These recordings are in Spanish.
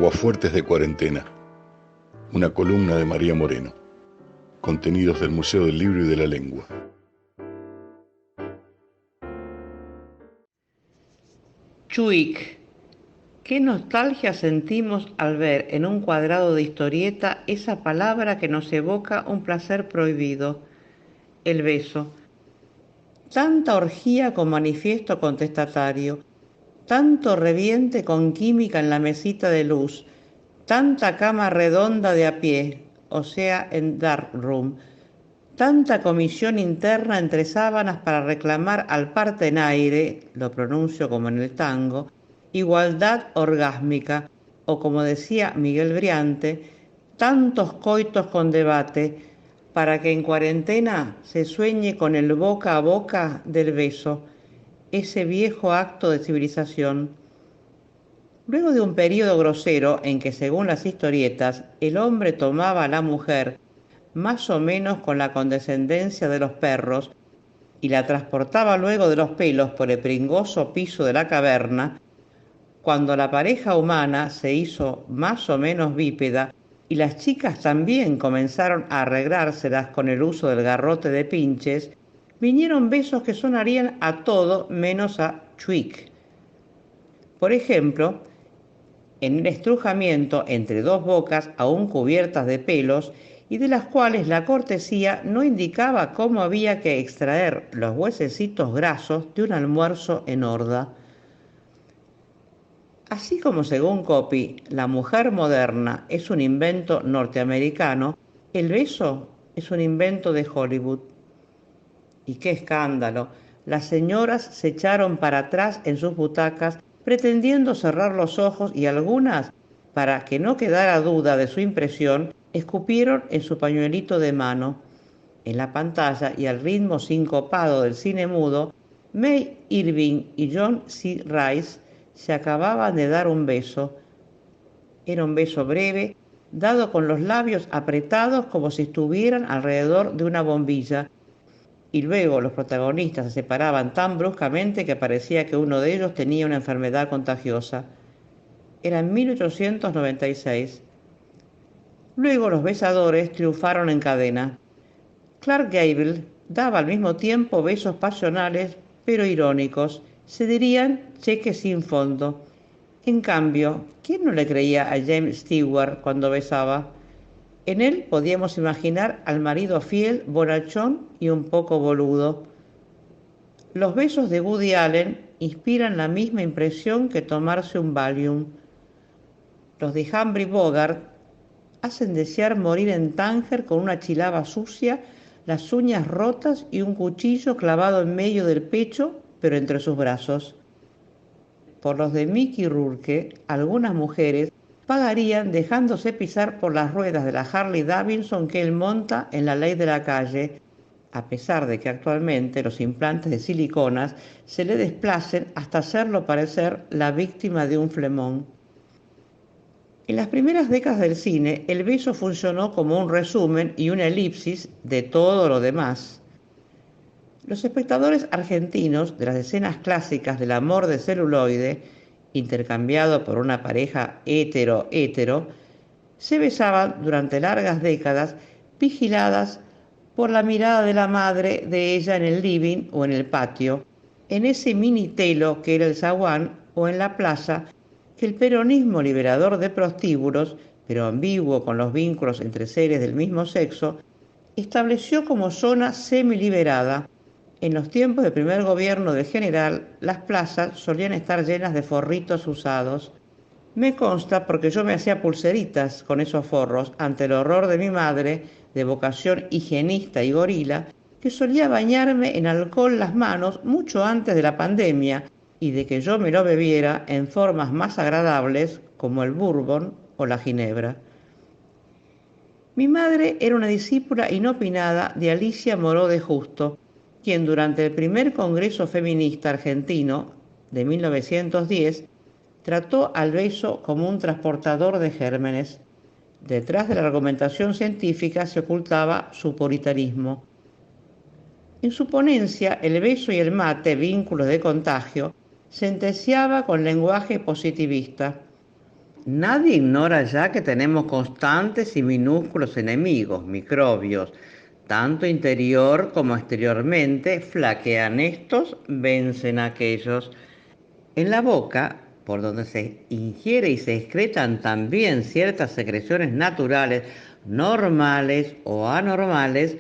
Aguafuertes de cuarentena, una columna de María Moreno. Contenidos del Museo del Libro y de la Lengua. Chuic. Qué nostalgia sentimos al ver en un cuadrado de historieta esa palabra que nos evoca un placer prohibido, el beso. Tanta orgía con manifiesto contestatario, tanto reviente con química en la mesita de luz, tanta cama redonda de a pie, o sea, en dark room, tanta comisión interna entre sábanas para reclamar al partenaire, lo pronuncio como en el tango, igualdad orgásmica, o como decía Miguel Briante, tantos coitos con debate, para que en cuarentena se sueñe con el boca a boca del beso, ese viejo acto de civilización. Luego de un período grosero en que, según las historietas, el hombre tomaba a la mujer más o menos con la condescendencia de los perros y la transportaba luego de los pelos por el pringoso piso de la caverna, cuando la pareja humana se hizo más o menos bípeda y las chicas también comenzaron a arreglárselas con el uso del garrote de pinches, vinieron besos que sonarían a todo menos a chuic. Por ejemplo, en el estrujamiento entre dos bocas aún cubiertas de pelos y de las cuales la cortesía no indicaba cómo había que extraer los huesecitos grasos de un almuerzo en horda. Así como según Copy, la mujer moderna es un invento norteamericano, el beso es un invento de Hollywood. Y qué escándalo, las señoras se echaron para atrás en sus butacas pretendiendo cerrar los ojos y algunas, para que no quedara duda de su impresión, escupieron en su pañuelito de mano. En la pantalla y al ritmo sincopado del cine mudo, May Irving y John C. Reese se acababan de dar un beso. Era un beso breve, dado con los labios apretados como si estuvieran alrededor de una bombilla, y luego los protagonistas se separaban tan bruscamente que parecía que uno de ellos tenía una enfermedad contagiosa. Era en 1896. Luego los besadores triunfaron en cadena. Clark Gable daba al mismo tiempo besos pasionales, pero irónicos, se dirían cheques sin fondo. En cambio, ¿quién no le creía a James Stewart cuando besaba? En él podíamos imaginar al marido fiel, bonachón y un poco boludo. Los besos de Woody Allen inspiran la misma impresión que tomarse un Valium. Los de Humphrey Bogart hacen desear morir en Tánger con una chilaba sucia, las uñas rotas y un cuchillo clavado en medio del pecho, pero entre sus brazos. Por los de Mickey Rourke, algunas mujeres pagarían dejándose pisar por las ruedas de la Harley Davidson que él monta en La Ley de la Calle, a pesar de que actualmente los implantes de siliconas se le desplacen hasta hacerlo parecer la víctima de un flemón. En las primeras décadas del cine, el beso funcionó como un resumen y una elipsis de todo lo demás. Los espectadores argentinos de las escenas clásicas del amor de celuloide, intercambiado por una pareja hetero, se besaban durante largas décadas, vigiladas por la mirada de la madre de ella en el living o en el patio, en ese mini telo que era el zaguán o en la plaza, que el peronismo liberador de prostíbulos, pero ambiguo con los vínculos entre seres del mismo sexo, estableció como zona semiliberada. En los tiempos del primer gobierno del general, las plazas solían estar llenas de forritos usados. Me consta porque yo me hacía pulseritas con esos forros ante el horror de mi madre, de vocación higienista y gorila, que solía bañarme en alcohol las manos mucho antes de la pandemia y de que yo me lo bebiera en formas más agradables como el bourbon o la ginebra. Mi madre era una discípula inopinada de Alicia Moró de Justo, quien durante el primer Congreso Feminista Argentino de 1910 trató al beso como un transportador de gérmenes. Detrás de la argumentación científica se ocultaba su puritanismo. En su ponencia, el beso y el mate, vínculos de contagio, sentenciaba con lenguaje positivista. Nadie ignora ya que tenemos constantes y minúsculos enemigos, microbios, tanto interior como exteriormente, flaquean estos, vencen a aquellos. En la boca, por donde se ingiere y se excretan también ciertas secreciones naturales, normales o anormales,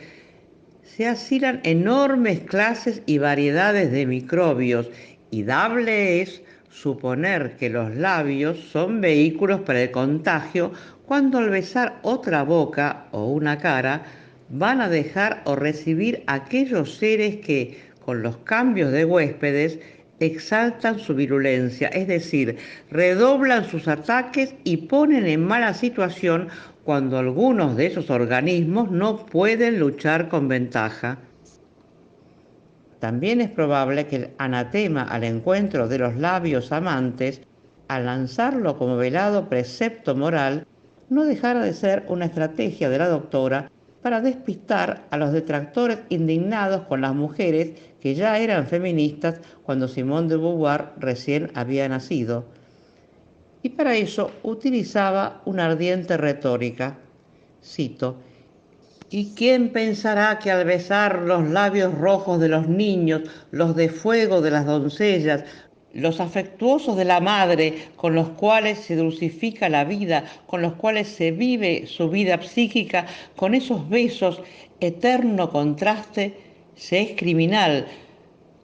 se asilan enormes clases y variedades de microbios, y dable es suponer que los labios son vehículos para el contagio cuando al besar otra boca o una cara van a dejar o recibir aquellos seres que, con los cambios de huéspedes, exaltan su virulencia, es decir, redoblan sus ataques y ponen en mala situación cuando algunos de esos organismos no pueden luchar con ventaja. También es probable que el anatema al encuentro de los labios amantes, al lanzarlo como velado precepto moral, no dejara de ser una estrategia de la doctora para despistar a los detractores indignados con las mujeres que ya eran feministas cuando Simone de Beauvoir recién había nacido. Y para eso utilizaba una ardiente retórica. Cito: ¿y quién pensará que al besar los labios rojos de los niños, los de fuego de las doncellas, los afectuosos de la madre, con los cuales se dulcifica la vida, con los cuales se vive su vida psíquica, con esos besos, eterno contraste, se es criminal?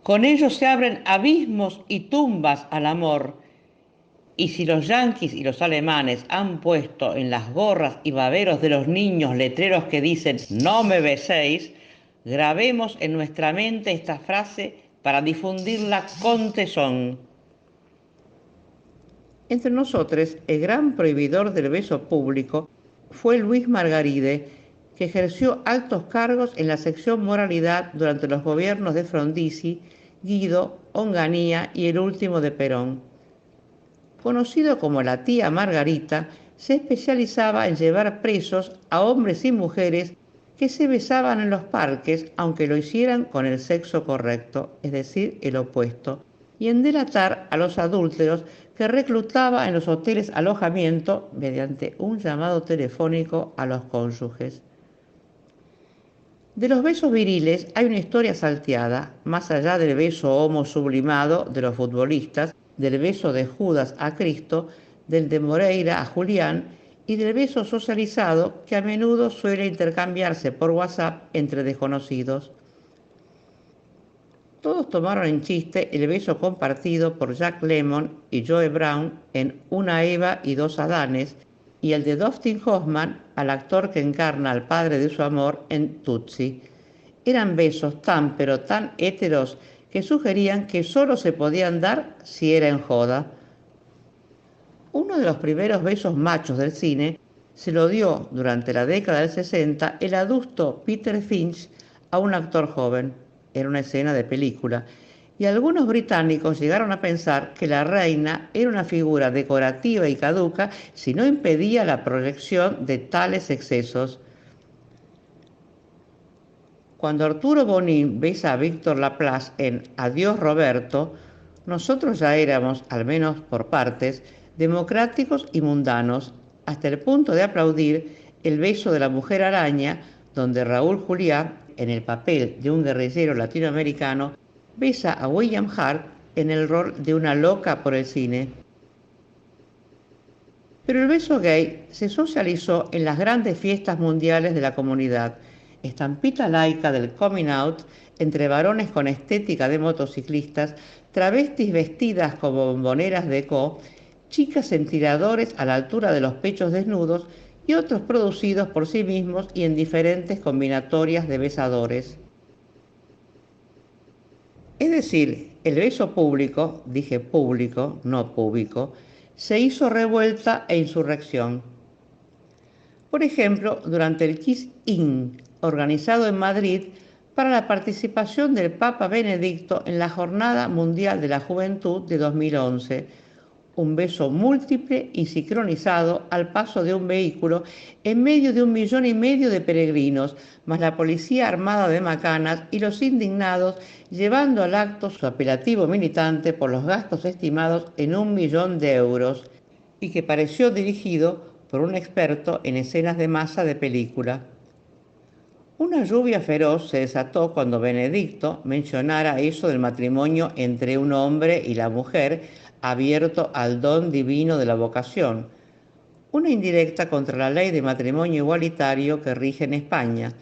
Con ellos se abren abismos y tumbas al amor. Y si los yanquis y los alemanes han puesto en las gorras y baberos de los niños letreros que dicen "no me beséis", grabemos en nuestra mente esta frase para difundirla con tesón. Entre nosotros, el gran prohibidor del beso público fue Luis Margaride, que ejerció altos cargos en la sección Moralidad durante los gobiernos de Frondizi, Guido, Onganía y el último de Perón. Conocido como la tía Margarita, se especializaba en llevar presos a hombres y mujeres que se besaban en los parques, aunque lo hicieran con el sexo correcto, es decir, el opuesto, y en delatar a los adúlteros que reclutaba en los hoteles alojamiento mediante un llamado telefónico a los cónyuges. De los besos viriles hay una historia salteada, más allá del beso homo sublimado de los futbolistas, del beso de Judas a Cristo, del de Moreira a Julián y del beso socializado que a menudo suele intercambiarse por WhatsApp entre desconocidos. Todos tomaron en chiste el beso compartido por Jack Lemmon y Joe Brown en Una Eva y dos Adanes, y el de Dustin Hoffman al actor que encarna al padre de su amor en Tootsie. Eran besos tan pero tan héteros que sugerían que solo se podían dar si era en joda. Uno de los primeros besos machos del cine se lo dio durante la década del 60 el adusto Peter Finch a un actor joven. Era una escena de película. Y algunos británicos llegaron a pensar que la reina era una figura decorativa y caduca si no impedía la proyección de tales excesos. Cuando Arturo Bonín besa a Víctor Laplace en Adiós Roberto, nosotros ya éramos, al menos por partes, democráticos y mundanos, hasta el punto de aplaudir el beso de la mujer araña, donde Raúl Juliá, en el papel de un guerrillero latinoamericano, besa a William Hart en el rol de una loca por el cine. Pero el beso gay se socializó en las grandes fiestas mundiales de la comunidad, estampita laica del coming out entre varones con estética de motociclistas, travestis vestidas como bomboneras de chicas en tiradores a la altura de los pechos desnudos y otros producidos por sí mismos y en diferentes combinatorias de besadores. Es decir, el beso público, dije público, no público, se hizo revuelta e insurrección. Por ejemplo, durante el Kiss In, organizado en Madrid para la participación del Papa Benedicto en la Jornada Mundial de la Juventud de 2011, un beso múltiple y sincronizado al paso de un vehículo en medio de 1,5 millones de peregrinos, más la policía armada de macanas y los indignados llevando al acto su apelativo militante por los gastos estimados en 1 millón de euros. y que pareció dirigido por un experto en escenas de masa de película. Una lluvia feroz se desató cuando Benedicto mencionara eso del matrimonio entre un hombre y la mujer abierto al don divino de la vocación, una indirecta contra la ley de matrimonio igualitario que rige en España,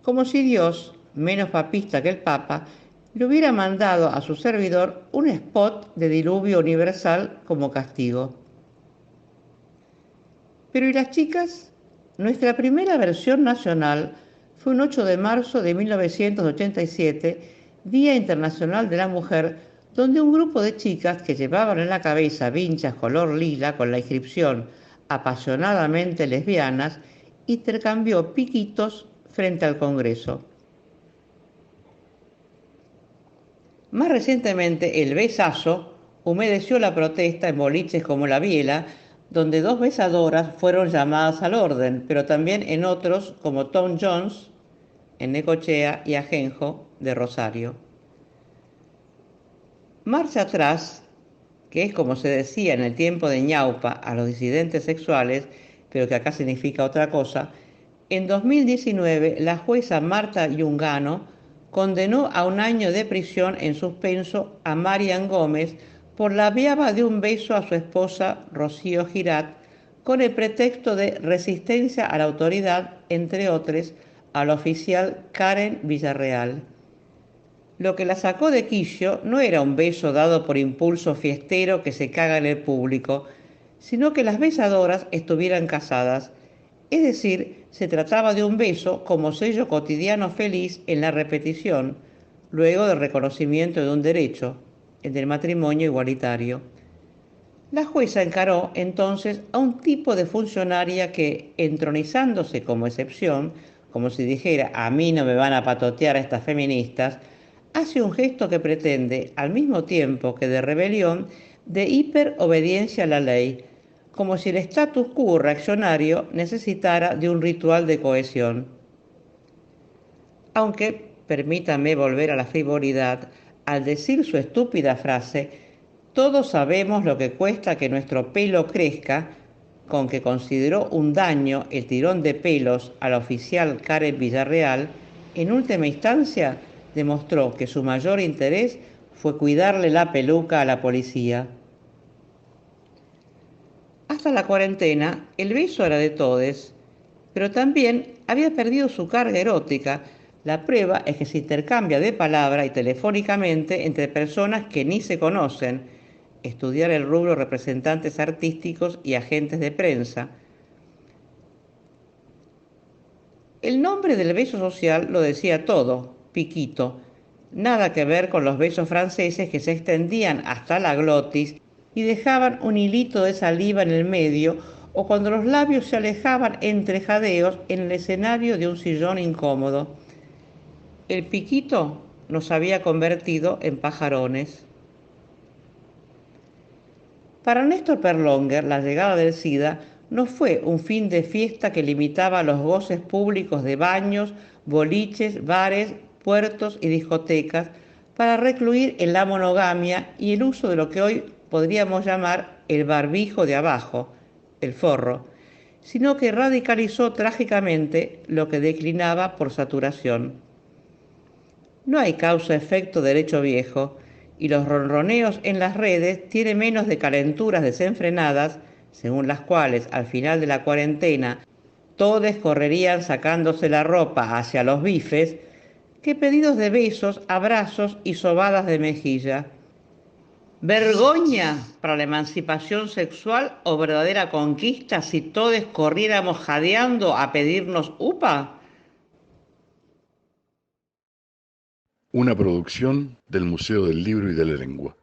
como si Dios, menos papista que el Papa, le hubiera mandado a su servidor un spot de diluvio universal como castigo. Pero ¿y las chicas? Nuestra primera versión nacional fue un 8 de marzo de 1987, Día Internacional de la Mujer, donde un grupo de chicas que llevaban en la cabeza vinchas color lila con la inscripción apasionadamente lesbianas intercambió piquitos frente al Congreso. Más recientemente, el besazo humedeció la protesta en boliches como La Biela, donde 2 besadoras fueron llamadas al orden, pero también en otros como Tom Jones, en Necochea, y Ajenjo, de Rosario. Marcha atrás, que es como se decía en el tiempo de Ñaupa a los disidentes sexuales, pero que acá significa otra cosa, en 2019 la jueza Marta Yungano condenó a 1 año de prisión en suspenso a Marian Gómez por la viaba de un beso a su esposa Rocío Girat con el pretexto de resistencia a la autoridad, entre otros, al oficial Karen Villarreal. Lo que la sacó de quicio no era un beso dado por impulso fiestero que se caga en el público, sino que las besadoras estuvieran casadas. Es decir, se trataba de un beso como sello cotidiano feliz en la repetición, luego del reconocimiento de un derecho, el del matrimonio igualitario. La jueza encaró entonces a un tipo de funcionaria que, entronizándose como excepción, como si dijera a mí no me van a patotear a estas feministas, hace un gesto que pretende, al mismo tiempo que de rebelión, de hiperobediencia a la ley, como si el status quo reaccionario necesitara de un ritual de cohesión. Aunque, permítame volver a la frivolidad, al decir su estúpida frase, todos sabemos lo que cuesta que nuestro pelo crezca, con que consideró un daño el tirón de pelos al oficial Karen Villarreal, en última instancia demostró que su mayor interés fue cuidarle la peluca a la policía. Hasta la cuarentena, el beso era de todes, pero también había perdido su carga erótica. La prueba es que se intercambia de palabra y telefónicamente entre personas que ni se conocen, estudiar el rubro representantes artísticos y agentes de prensa. El nombre del beso social lo decía todo, piquito, nada que ver con los besos franceses que se extendían hasta la glotis y dejaban un hilito de saliva en el medio, o cuando los labios se alejaban entre jadeos en el escenario de un sillón incómodo. El piquito nos había convertido en pajarones. Para Néstor Perlonger, la llegada del SIDA no fue un fin de fiesta que limitaba los goces públicos de baños, boliches, bares, puertos y discotecas para recluir en la monogamia y el uso de lo que hoy podríamos llamar el barbijo de abajo, el forro, sino que radicalizó trágicamente lo que declinaba por saturación. No hay causa-efecto derecho viejo, y los ronroneos en las redes tienen menos de calenturas desenfrenadas, según las cuales al final de la cuarentena todos correrían sacándose la ropa hacia los bifes, que pedidos de besos, abrazos y sobadas de mejilla. ¿Vergoña para la emancipación sexual o verdadera conquista si todos corriéramos jadeando a pedirnos upa? Una producción del Museo del Libro y de la Lengua.